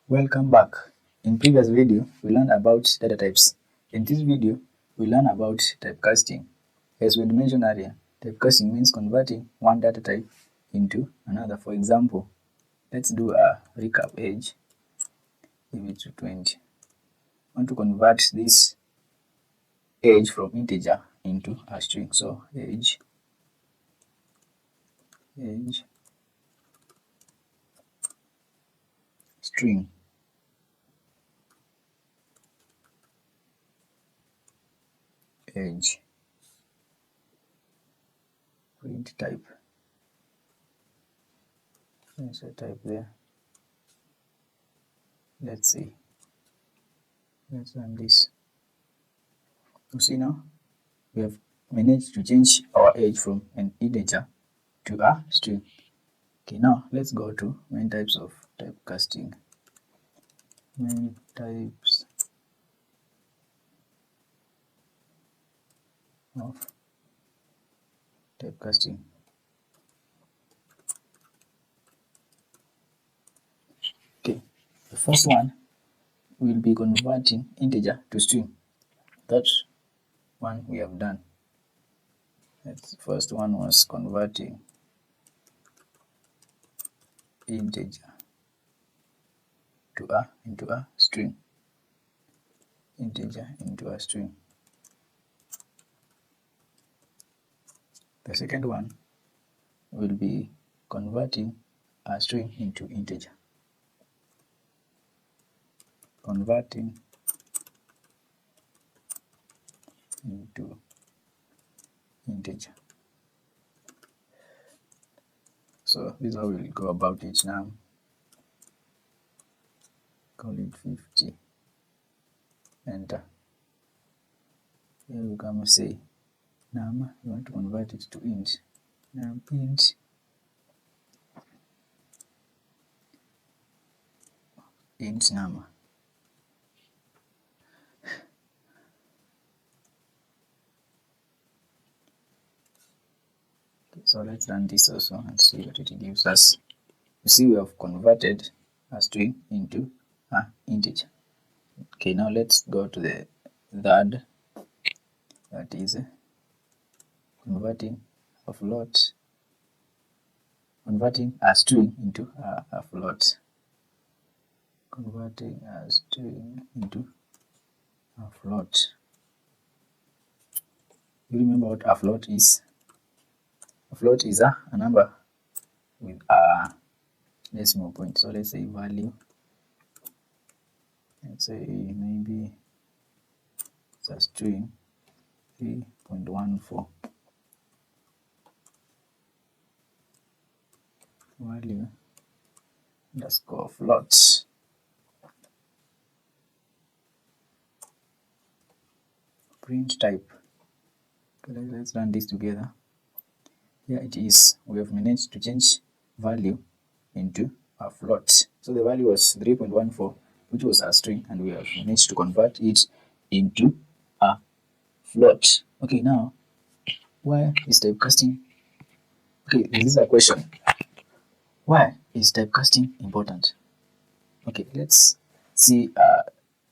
Welcome back. In previous video, we learned about data types. In this video, we learn about typecasting. As we mentioned earlier, typecasting means converting one data type into another. For example, let's do a recap age, give it to 20. I want to convert this age from integer into a string. So age, string. Age, print type. There's a type there. Let's see. Let's run this. You see now, we have managed to change our age from an integer to a string. Okay, now let's go to main types of typecasting. Main types of typecasting. Okay, the first one will be converting integer to string. That one we have done. The first one was converting integer into a string. Integer into a string. The second one will be converting a string into integer. Converting into integer. So this is how we'll go about it now. Call it 50. Enter. Here we come say num. You want to convert it to int. Num int num. Okay, so let's run this also and see what it gives us. You see, we have converted a string into an integer. Okay, now let's go to the third, that is converting a float. Converting a string into a float. Converting a string into a float. You remember what a float is? A float is a number with a decimal point. So let's say value. Let's say maybe it's a string 3.14. Value underscore float. Print type. Okay, let's run this together. Here it is. We have managed to change value into a float. So the value was 3.14, which was a string, and we have managed to convert it into a float. Okay, now why is typecasting? Okay, this is a question. Why is typecasting important? Okay, let's see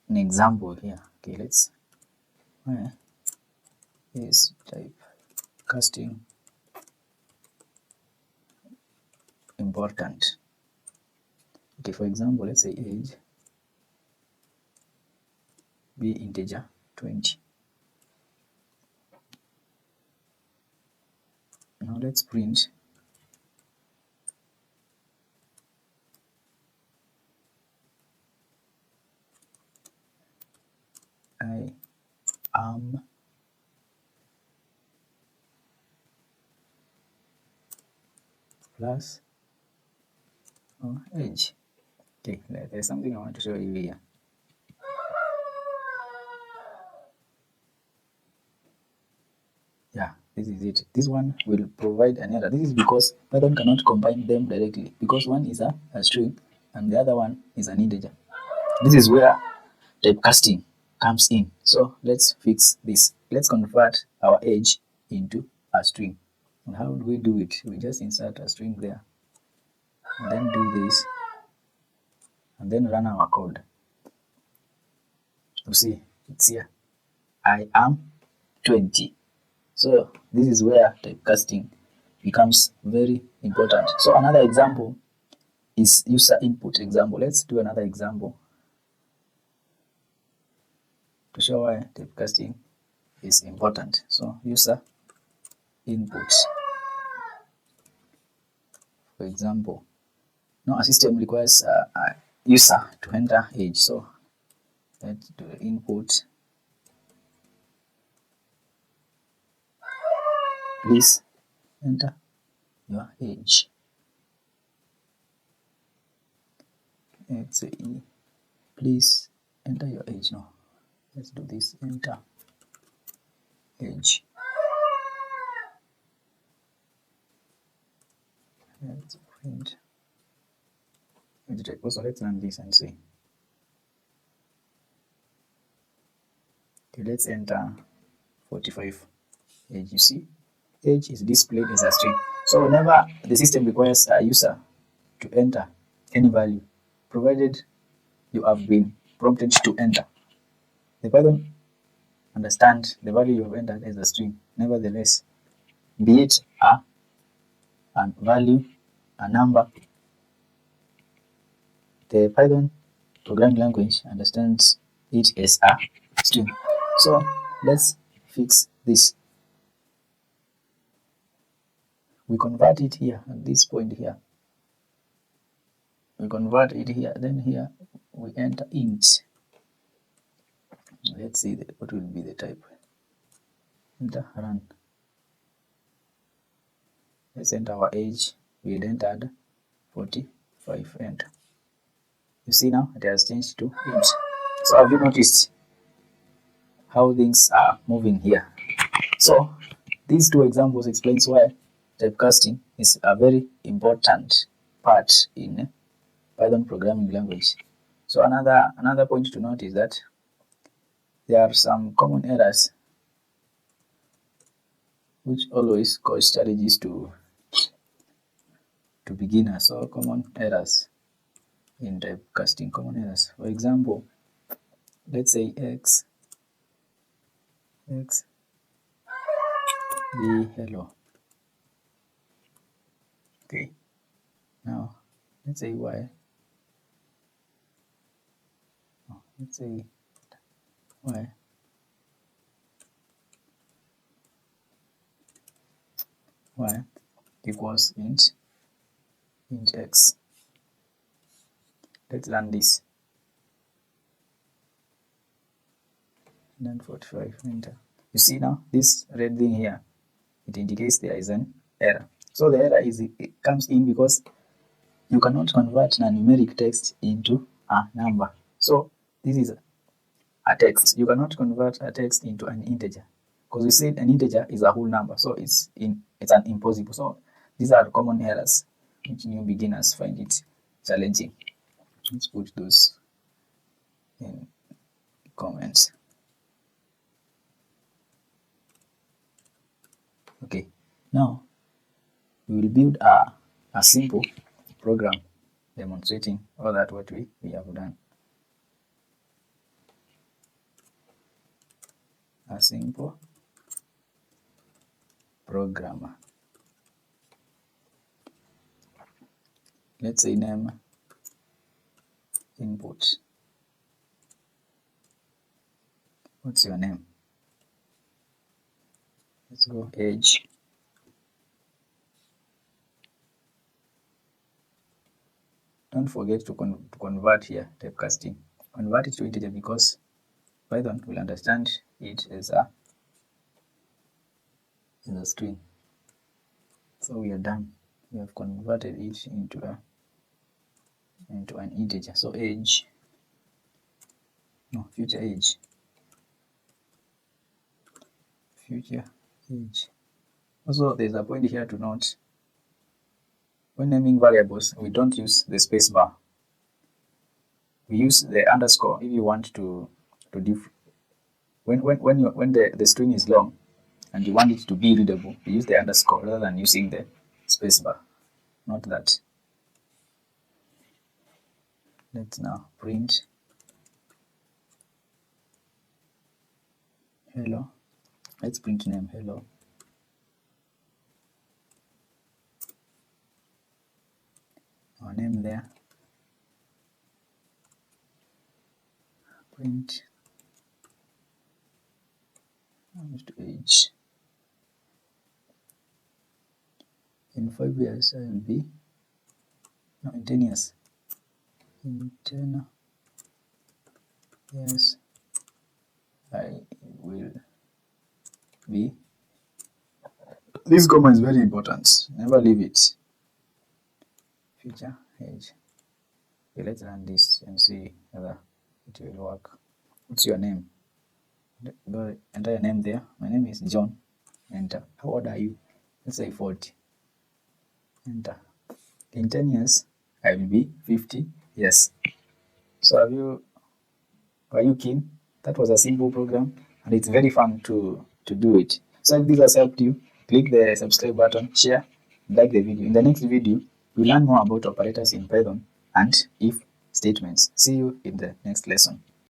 an example here. Okay, why is typecasting important? Okay, for example, let's say age be integer 20. Now let's print I am plus age. Okay, there's something I want to show you here. Yeah, this is it. This one will provide an error. This is because Python cannot combine them directly, because one is a string and the other one is an integer. This is where typecasting comes in. So let's fix this. Let's convert our age into a string. And how do we do it? We just insert a string there and then do this. and then run our code. You see, it's here. I am 20. So this is where typecasting becomes very important. So another example is user input example. Let's do another example to show why typecasting is important. So user input. For example, now a system requires a user to enter age. So let's do the input. Please enter your age. Let's say please enter your age. No, let's do this. Enter age. Let's print. Also, let's run this and see. Okay, let's enter 45 age. You see, age is displayed as a string. So whenever the system requires a user to enter any value, provided you have been prompted to enter, the Python understand the value you have entered as a string. Nevertheless, be it a value, a number, the Python programming language understands it as a string. So let's fix this. We convert it here at this point here. We convert it here, then here we enter int. Let's see what will be the type. Enter run. Let's enter our age. We had entered 45. Enter. You see now it has changed to int. So have you noticed how things are moving here? So these two examples explains why typecasting is a very important part in Python programming language. So another point to note is that there are some common errors which always cause challenges to beginners. So common errors in typecasting, common errors. For example, let's say x be hello. Okay. Now let's say y. Let's say y equals int x. Let's run this. Then 45. Enter. You see now this red thing here, it indicates there is an error. So the error is it comes in because you cannot convert a numeric text into a number. So this is a text. You cannot convert a text into an integer because we said an integer is a whole number. So it's an impossible. So these are common errors which new beginners find it challenging. Let's put those in comments. Okay, now we will build a simple program demonstrating all that what we have done. A simple programmer. Let's say name input. What's your name? Let's go age. Don't forget to convert here typecasting. Convert it to integer because Python will understand it as a string. So we are done. We have converted it into an integer. So age, no, future age. Also, there's a point here to note. When naming variables, we don't use the space bar. We use the underscore if you want to when the string is long and you want it to be readable, you use the underscore rather than using the space bar. Note that. Let's now print hello. Let's print name hello. Our name there. Print to age. In 5 years I will be, no, in 10 years. In 10 years I will be. This comma is very important. Never leave it. Future age. Okay, let's run this and see whether it will work. What's your name? Go enter your name there. My name is John. Enter. How old are you? Let's say 40. Enter. In 10 years, I will be 50 years. So are you keen? That was a simple program and it's very fun to do it. So if this has helped you, click the subscribe button, share, like the video. In the next video, we'll learn more about operators in Python and if statements. See you in the next lesson.